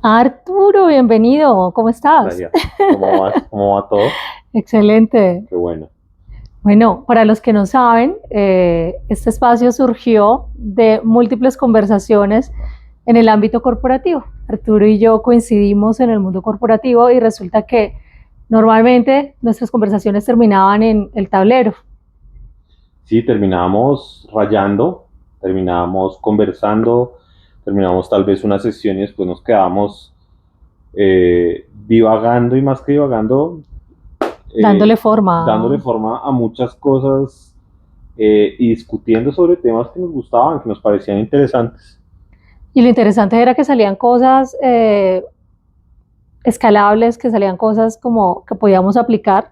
Arturo, bienvenido, ¿cómo estás? Gracias. ¿Cómo vas? ¿Cómo va todo? Excelente. Qué bueno. Bueno, para los que no saben, este espacio surgió de múltiples conversaciones en el ámbito corporativo. Arturo y yo coincidimos en el mundo corporativo y resulta que normalmente nuestras conversaciones terminaban en el tablero. Sí, terminamos rayando, terminamos conversando, terminamos tal vez una sesión y después nos quedamos divagando y más que divagando, Dándole dándole forma. forma a muchas cosas y discutiendo sobre temas que nos gustaban, que nos parecían interesantes. Y lo interesante era que salían cosas escalables, que salían cosas como que podíamos aplicar,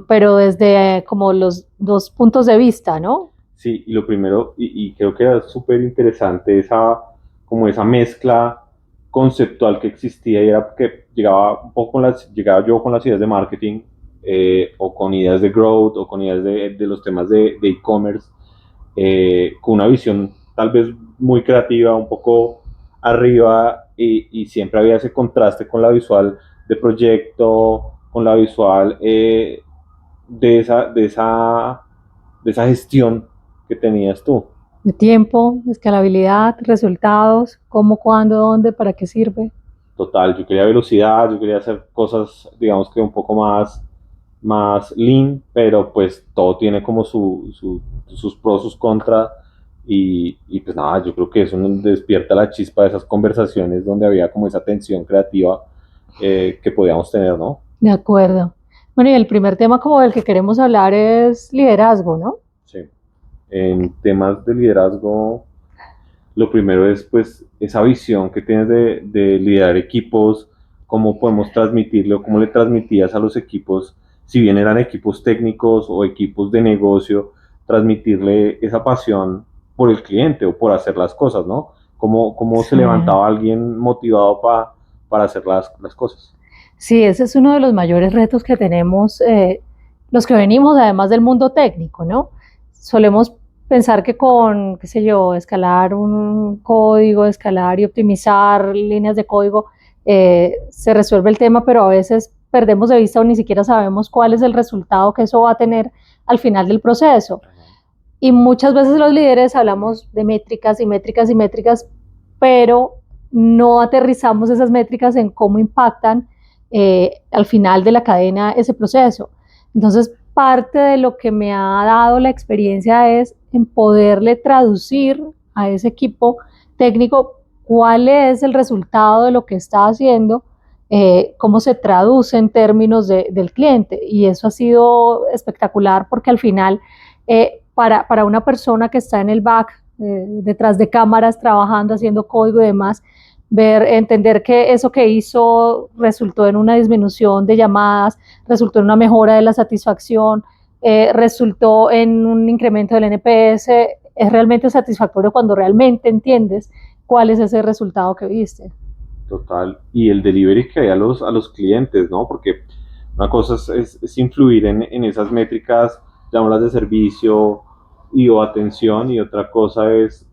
pero desde como los dos puntos de vista, ¿no? Sí, y lo primero, y creo que era súper interesante como esa mezcla conceptual que existía y era que llegaba un poco llegaba yo con las ideas de marketing o con ideas de growth o con ideas de los temas de e-commerce con una visión tal vez muy creativa, un poco arriba y siempre había ese contraste con la visual de proyecto, con la visual de esa, de esa de esa gestión que tenías tú. De tiempo, escalabilidad, resultados, cómo, cuándo, dónde, para qué sirve. Total, yo quería velocidad, yo quería hacer cosas, digamos que un poco más lean, pero pues todo tiene como sus pros, sus contras. Y pues nada, yo creo que eso nos despierta la chispa de esas conversaciones donde había como esa tensión creativa que podíamos tener, ¿no? De acuerdo. Bueno, y el primer tema como del que queremos hablar es liderazgo, ¿no? Sí. En temas de liderazgo, lo primero es pues esa visión que tienes de liderar equipos, cómo podemos transmitirlo, cómo le transmitías a los equipos, si bien eran equipos técnicos o equipos de negocio, transmitirle esa pasión por el cliente o por hacer las cosas, ¿no? Cómo se Sí. levantaba alguien motivado para hacer las cosas. Sí, ese es uno de los mayores retos que tenemos los que venimos además del mundo técnico, ¿no? Solemos pensar que con, qué sé yo, escalar un código, escalar y optimizar líneas de código, se resuelve el tema, pero a veces perdemos de vista o ni siquiera sabemos cuál es el resultado que eso va a tener al final del proceso. Y muchas veces los líderes hablamos de métricas y métricas y métricas, pero no aterrizamos esas métricas en cómo impactan al final de la cadena ese proceso. Entonces, parte de lo que me ha dado la experiencia es en poderle traducir a ese equipo técnico cuál es el resultado de lo que está haciendo, cómo se traduce en términos del cliente. Y eso ha sido espectacular porque al final, para una persona que está en el back, detrás de cámaras, trabajando, haciendo código y demás, entender que eso que hizo resultó en una disminución de llamadas, resultó en una mejora de la satisfacción, resultó en un incremento del NPS, es realmente satisfactorio cuando realmente entiendes cuál es ese resultado que viste. Total. Y el delivery que hay a los clientes, ¿no? Porque una cosa es influir en esas métricas, llamarlas de servicio y o atención, y otra cosa es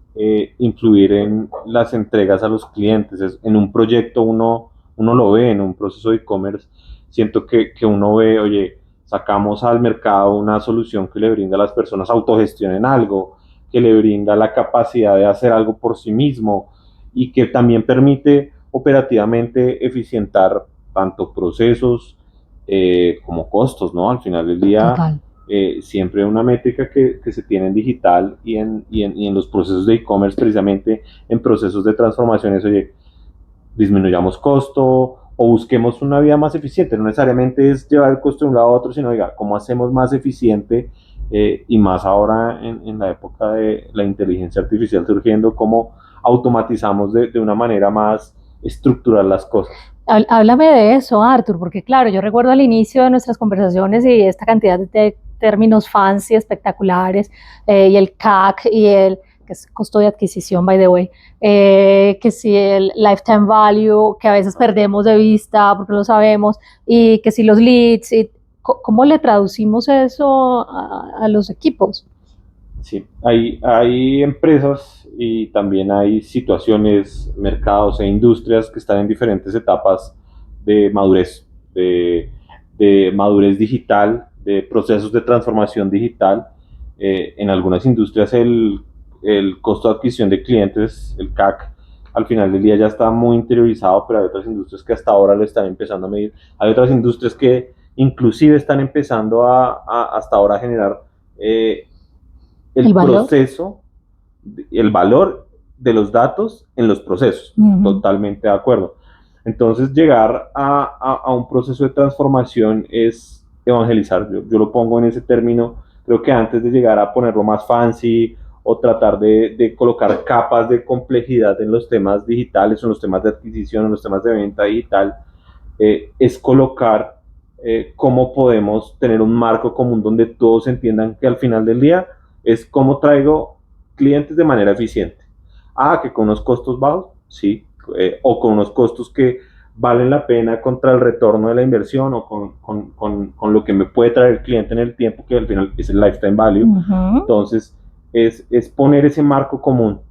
influir en las entregas a los clientes. En un proyecto uno lo ve, en un proceso de e-commerce, siento que uno ve, oye, sacamos al mercado una solución que le brinda a las personas autogestionen algo, que le brinda la capacidad de hacer algo por sí mismo y que también permite operativamente eficientar tanto procesos como costos, ¿no? Al final del día, Total. siempre una métrica que se tiene en digital y en los procesos de e-commerce, precisamente en procesos de transformaciones, oye, disminuyamos costo o busquemos una vía más eficiente. No necesariamente es llevar el costo de un lado a otro, sino, oiga, ¿cómo hacemos más eficiente? Y más ahora en la época de la inteligencia artificial surgiendo, cómo automatizamos de una manera más estructural las cosas. Háblame de eso, Arthur, porque claro, yo recuerdo al inicio de nuestras conversaciones y esta cantidad de términos fancy, espectaculares, y el CAC y el que es costo de adquisición, by the way, que si el lifetime value, que a veces perdemos de vista porque lo sabemos, y que si los leads, y ¿cómo le traducimos eso a los equipos? Sí, hay empresas y también hay situaciones, mercados e industrias que están en diferentes etapas de madurez, de madurez digital, de procesos de transformación digital. En algunas industrias el costo de adquisición de clientes, el CAC, al final del día ya está muy interiorizado, pero hay otras industrias que hasta ahora lo están empezando a medir. Hay otras industrias que inclusive están empezando hasta ahora a generar ¿El el valor? proceso, el valor de los datos en los procesos. Ujú. Totalmente de acuerdo. Entonces, llegar a un proceso de transformación es evangelizar. Yo lo pongo en ese término. Creo que antes de llegar a ponerlo más fancy o tratar de colocar capas de complejidad en los temas digitales, en los temas de adquisición, en los temas de venta digital, es colocar cómo podemos tener un marco común donde todos entiendan que al final del día es cómo traigo clientes de manera eficiente. Que con unos costos bajos, sí, o con unos costos que valen la pena contra el retorno de la inversión o con lo que me puede traer el cliente en el tiempo, que al final es el lifetime value. Ujú. Entonces, es poner ese marco común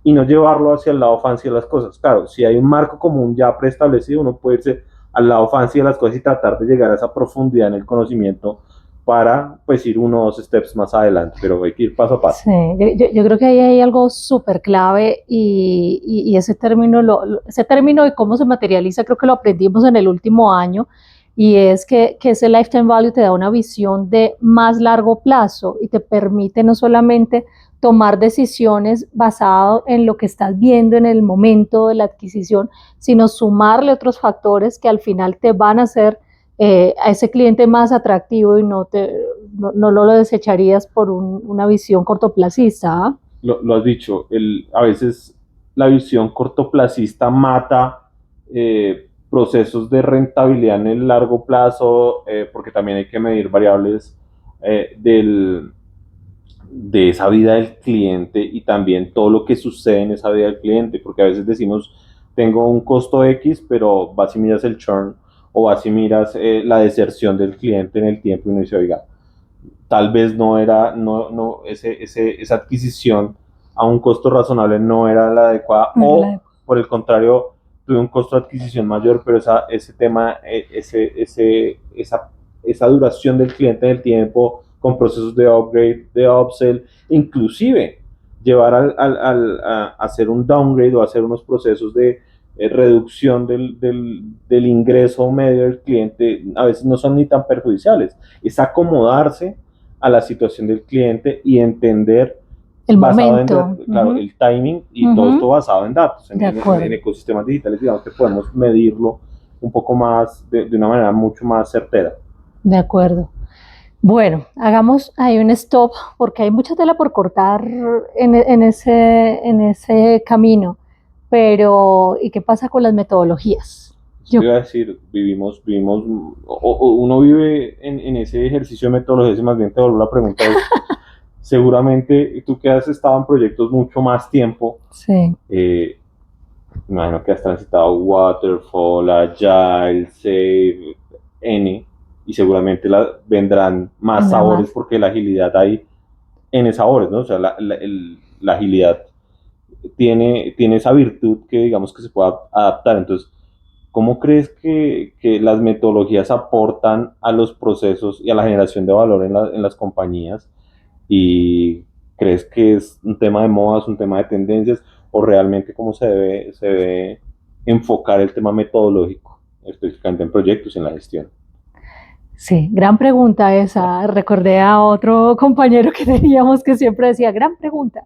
y no llevarlo hacia el lado fancy de las cosas. Claro, si hay un marco común ya preestablecido, uno puede irse al lado fancy de las cosas y tratar de llegar a esa profundidad en el conocimiento para pues ir uno o dos steps más adelante, pero hay que ir paso a paso. Sí, yo creo que ahí hay algo súper clave y ese término, ese término de cómo se materializa, creo que lo aprendimos en el último año y es que ese lifetime value te da una visión de más largo plazo y te permite no solamente tomar decisiones basado en lo que estás viendo en el momento de la adquisición, sino sumarle otros factores que al final te van a hacer a ese cliente más atractivo y no lo desecharías por una visión cortoplacista. ¿Ah? Lo has dicho, a veces la visión cortoplacista mata procesos de rentabilidad en el largo plazo, porque también hay que medir variables de esa vida del cliente y también todo lo que sucede en esa vida del cliente, porque a veces decimos, tengo un costo X, pero vas y miras el churn o vas y miras la deserción del cliente en el tiempo y uno dice, oiga, tal vez no era, esa adquisición a un costo razonable no era la adecuada, o por el contrario, tuve un costo de adquisición mayor, pero ese tema, esa duración del cliente en el tiempo, con procesos de upgrade, de upsell, inclusive llevar a hacer un downgrade o hacer unos procesos de reducción del ingreso medio del cliente, a veces no son ni tan perjudiciales. Es acomodarse a la situación del cliente y entender El basado en, momento. claro, el timing y todo esto Ujú. basado en datos, De en acuerdo, ecosistemas digitales, digamos que podemos medirlo un poco más, de una manera mucho más certera. de acuerdo. Bueno, hagamos ahí un stop porque hay mucha tela por cortar en ese camino. Pero, ¿y qué pasa con las metodologías? Eso te Yo, iba a decir, uno vive en ese ejercicio de metodología, y más bien te vuelvo la pregunta es, seguramente tú que has estado en proyectos mucho más tiempo, sí, eh, me imagino que has transitado Waterfall, Agile, Save, N, y seguramente vendrán más nada sabores más. porque la agilidad hay N sabores, ¿no? O sea, la agilidad tiene esa virtud que digamos que se puede adaptar. Entonces, ¿cómo crees que las metodologías aportan a los procesos y a la generación de valor en las compañías? ¿Y crees que es un tema de modas, un tema de tendencias, o realmente cómo se debe enfocar el tema metodológico, específicamente en proyectos y en la gestión? Sí, gran pregunta esa. Recordé a otro compañero que teníamos que siempre decía, gran pregunta.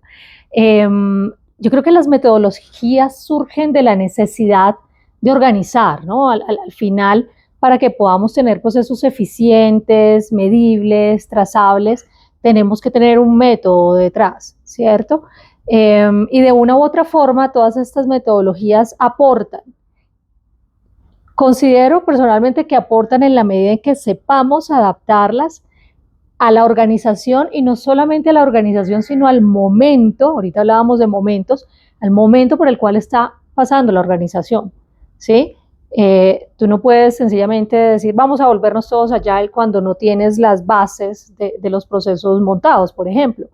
Yo creo que las metodologías surgen de la necesidad de organizar, ¿no? Al final, para que podamos tener procesos eficientes, medibles, trazables, tenemos que tener un método detrás, ¿cierto? Y de una u otra forma, todas estas metodologías aportan. Considero personalmente que aportan en la medida en que sepamos adaptarlas a la organización y no solamente a la organización, sino al momento, ahorita hablábamos de momentos, al momento por el cual está pasando la organización, ¿sí? Tú no puedes sencillamente decir vamos a volvernos todos agile cuando no tienes las bases de los procesos montados, por ejemplo.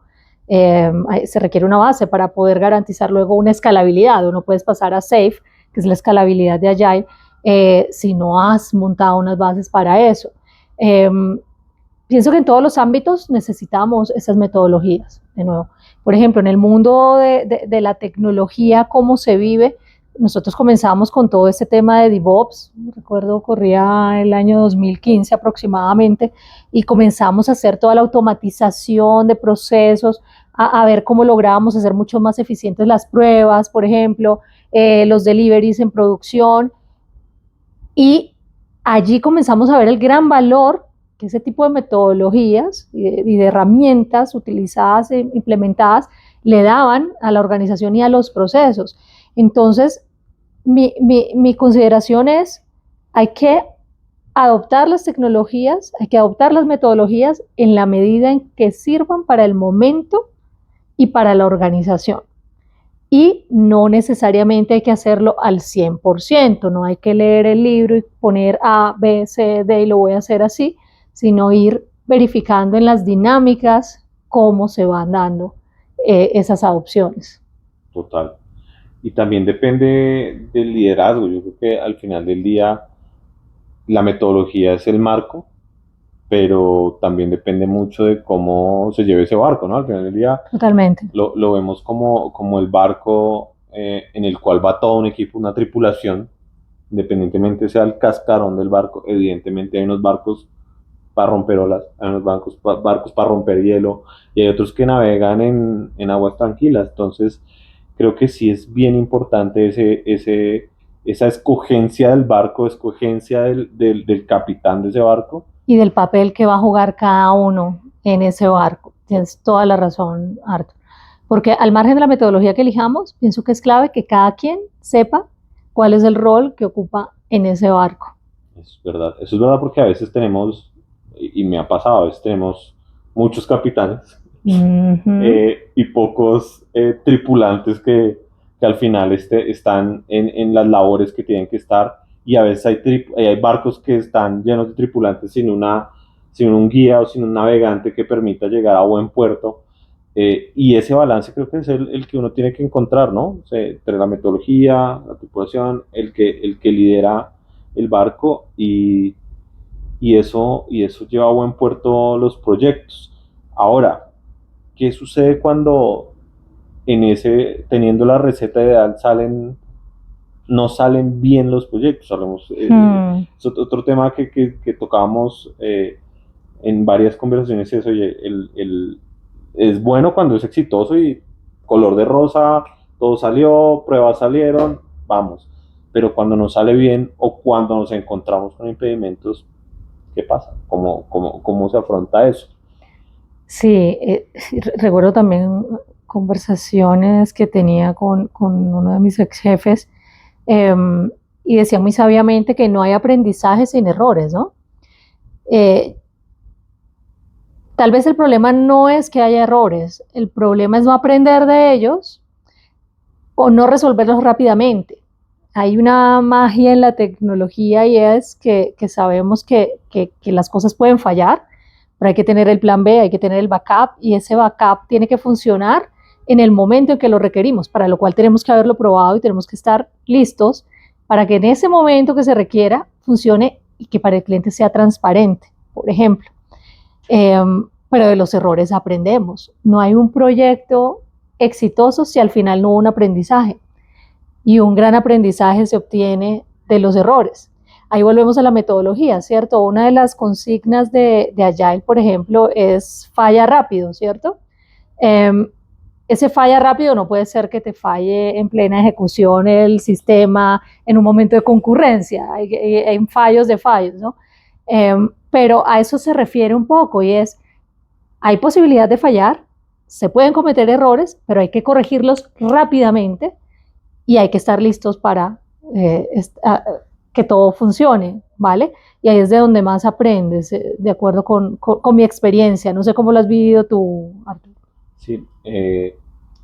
Se requiere una base para poder garantizar luego una escalabilidad. O no puedes pasar a SAFe, que es la escalabilidad de agile, si no has montado unas bases para eso. Eh, Pienso que en todos los ámbitos necesitamos esas metodologías. De nuevo, por ejemplo, en el mundo de la tecnología, cómo se vive, nosotros comenzamos con todo este tema de DevOps, recuerdo corría el año 2015 aproximadamente, y comenzamos a hacer toda la automatización de procesos, a ver cómo lográbamos hacer mucho más eficientes las pruebas, por ejemplo, los deliveries en producción, y allí comenzamos a ver el gran valor que ese tipo de metodologías y de herramientas utilizadas e implementadas le daban a la organización y a los procesos. Entonces, mi consideración es, hay que adoptar las tecnologías, hay que adoptar las metodologías en la medida en que sirvan para el momento y para la organización. Y no necesariamente hay que hacerlo al 100%, no hay que leer el libro y poner A, B, C, D y lo voy a hacer así, sino ir verificando en las dinámicas cómo se van dando esas adopciones. Total. Y también depende del liderazgo. Yo creo que al final del día la metodología es el marco, pero también depende mucho de cómo se lleve ese barco, ¿no? Al final del día Totalmente. lo vemos como el barco en el cual va todo un equipo, una tripulación, independientemente sea el cascarón del barco. Evidentemente hay unos barcos para romper olas, hay unos barcos para romper hielo y hay otros que navegan en aguas tranquilas. Entonces, creo que sí es bien importante esa escogencia del barco, escogencia del capitán de ese barco. Y del papel que va a jugar cada uno en ese barco. Tienes toda la razón, Arthur. Porque al margen de la metodología que elijamos, pienso que es clave que cada quien sepa cuál es el rol que ocupa en ese barco. Eso es verdad porque a veces tenemos, y me ha pasado, a veces tenemos muchos capitanes y pocos tripulantes que al final están en las labores que tienen que estar y a veces hay barcos que están llenos de tripulantes sin un guía o sin un navegante que permita llegar a buen puerto. Y ese balance creo que es el que uno tiene que encontrar, ¿no? O sea, entre la metodología, la tripulación, el que lidera el barco y eso lleva a buen puerto los proyectos. Ahora, ¿qué sucede cuando teniendo la receta ideal, no salen bien los proyectos? Es otro tema que tocábamos en varias conversaciones, es, oye, es bueno cuando es exitoso y color de rosa, todo salió, pruebas salieron, vamos. Pero cuando no sale bien o cuando nos encontramos con impedimentos, ¿qué pasa? ¿Cómo se afronta eso? Sí, recuerdo también conversaciones que tenía con uno de mis ex jefes eh, y decía muy sabiamente que no hay aprendizaje sin errores, ¿no? Eh, Tal vez el problema no es que haya errores, el problema es no aprender de ellos o no resolverlos rápidamente. Hay una magia en la tecnología y es que sabemos que las cosas pueden fallar, pero hay que tener el plan B, hay que tener el backup y ese backup tiene que funcionar en el momento en que lo requerimos, para lo cual tenemos que haberlo probado y tenemos que estar listos para que en ese momento que se requiera funcione y que para el cliente sea transparente, por ejemplo. Pero de los errores aprendemos. No hay un proyecto exitoso si al final no hubo un aprendizaje. Y un gran aprendizaje se obtiene de los errores. Ahí volvemos a la metodología, ¿cierto? Una de las consignas de Agile, por ejemplo, es falla rápido, ¿cierto? Ese falla rápido no puede ser que te falle en plena ejecución el sistema en un momento de concurrencia. Hay fallos de fallos, ¿no? Pero a eso se refiere un poco y es, hay posibilidad de fallar, se pueden cometer errores, pero hay que corregirlos rápidamente y hay que estar listos para que todo funcione, ¿vale? Y ahí es de donde más aprendes, de acuerdo con mi experiencia. No sé cómo lo has vivido tú, Arturo. Sí, de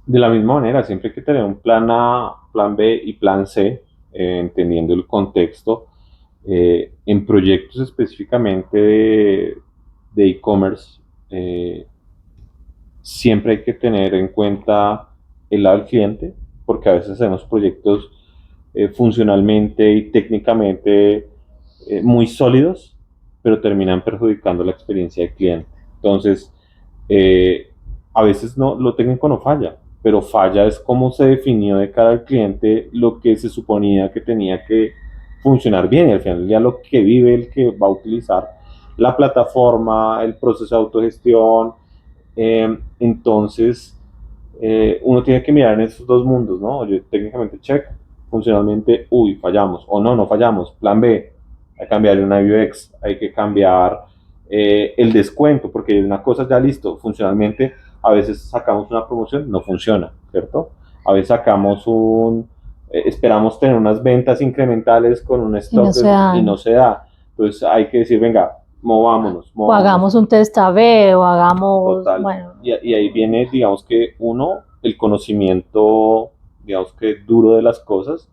la misma manera, siempre hay que tener un plan A, plan B y plan C. entendiendo el contexto. En proyectos específicamente de e-commerce, siempre hay que tener en cuenta el lado del cliente, porque a veces hacemos proyectos funcionalmente y técnicamente muy sólidos, pero terminan perjudicando la experiencia del cliente. Entonces, eh, a veces no, lo técnico no falla, pero falla es cómo se definió de cara al cliente lo que se suponía que tenía que funcionar bien, y al final ya lo que vive el que va a utilizar la plataforma, el proceso de autogestión. Entonces, uno tiene que mirar en esos dos mundos, ¿no? Yo técnicamente check, funcionalmente, uy, fallamos, o no, no fallamos. Plan B, hay que cambiar una UX, hay que cambiar el descuento, porque una cosa ya listo, funcionalmente, a veces sacamos una promoción, no funciona, ¿cierto? A veces sacamos esperamos tener unas ventas incrementales con un Y no stock se y no dan. se da. Entonces hay que decir, venga, movámonos, O hagamos movámonos. un test A/B, o hagamos, Total. bueno, Y ahí viene, digamos que uno, el conocimiento, digamos que duro de las cosas,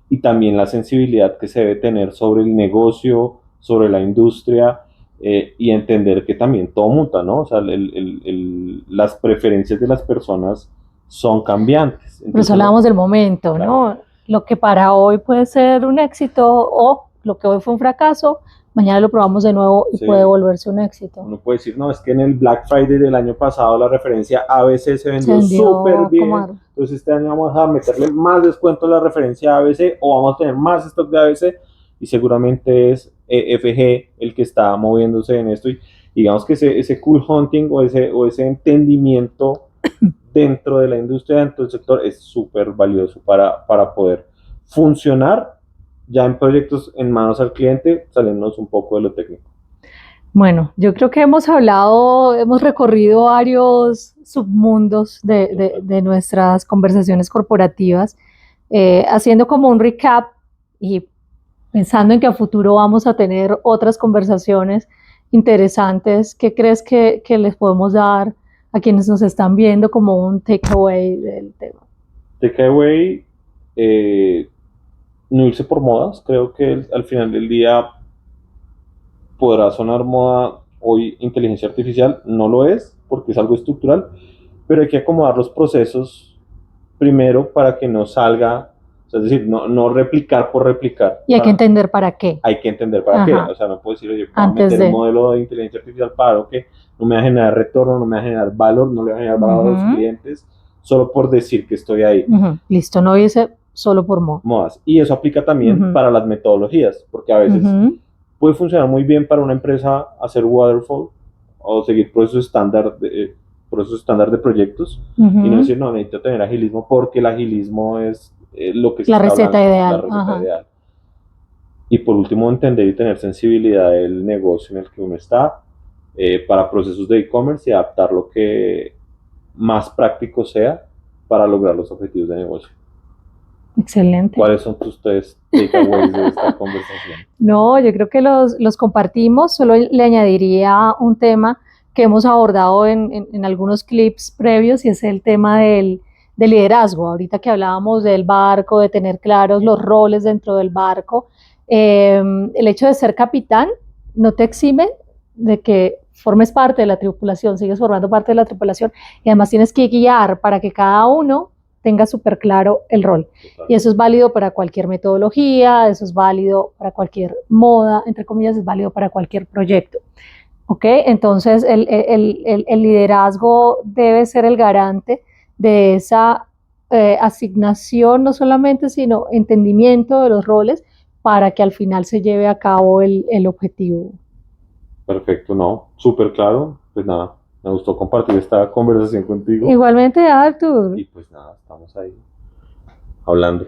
y también la sensibilidad que se debe tener sobre el negocio, sobre la industria, y entender que también todo muta, ¿no? O sea, las preferencias de las personas son cambiantes. por eso Entonces uno, hablábamos del momento, claro, ¿no? Lo que para hoy puede ser un éxito o lo que hoy fue un fracaso, mañana lo probamos de nuevo y puede sí, volverse un éxito. uno puede decir, no, es que en el Black Friday del año pasado la referencia ABC se Se vendió súper vendió bien, como entonces este año vamos a meterle más descuento a la referencia ABC o vamos a tener más stock de ABC, y seguramente es EFG el que está moviéndose en esto, y digamos que ese cool hunting o ese entendimiento dentro de la industria, dentro del sector, es súper valioso para poder funcionar ya en proyectos en manos al cliente, saliéndonos un poco de lo técnico. bueno, yo creo que hemos hablado, hemos recorrido varios submundos de nuestras conversaciones corporativas, haciendo como un recap y pensando en que a futuro vamos a tener otras conversaciones interesantes. ¿Qué crees que les podemos dar a quienes nos están viendo como un takeaway del tema? Takeaway, no irse por modas. Creo que al final del día podrá sonar moda hoy inteligencia artificial, no lo es porque es algo estructural, pero hay que acomodar los procesos primero para que no salga, o sea, es decir, no replicar por replicar. Y hay que entender para qué. Hay que entender para qué. Ajá, O sea, no puedo decir, oye, voy a antes meter un de. modelo de inteligencia artificial para lo que no me va a generar retorno, no me va a generar valor, no le va a generar valor a los clientes, solo por decir que estoy ahí. Listo, no irse solo por moda. Modas. Y eso aplica también para las metodologías, porque a veces puede funcionar muy bien para una empresa hacer waterfall o seguir procesos estándar de proyectos, y no decir, no, necesito tener agilismo porque el agilismo es lo que se La está receta hablando, ideal. la receta ideal. Y por último, entender y tener sensibilidad del negocio en el que uno está, para procesos de e-commerce, y adaptar lo que más práctico sea para lograr los objetivos de negocio. Excelente. ¿Cuáles son tus tres takeaways de esta conversación? No, yo creo que los compartimos. Solo le añadiría un tema que hemos abordado en algunos clips previos, y es el tema del liderazgo. Ahorita que hablábamos del barco, de tener claros los roles dentro del barco, el hecho de ser capitán no te exime de que formes parte de la tripulación, sigues formando parte de la tripulación, y además tienes que guiar para que cada uno tenga súper claro el rol. Y eso es válido para cualquier metodología, eso es válido para cualquier moda, entre comillas, es válido para cualquier proyecto. ¿Ok? Entonces, el liderazgo debe ser el garante de esa asignación, no solamente, sino entendimiento de los roles para que al final se lleve a cabo el objetivo. Perfecto, no, súper claro. Pues nada, me gustó compartir esta conversación contigo. Igualmente, Arthur. Y pues nada, estamos ahí hablando.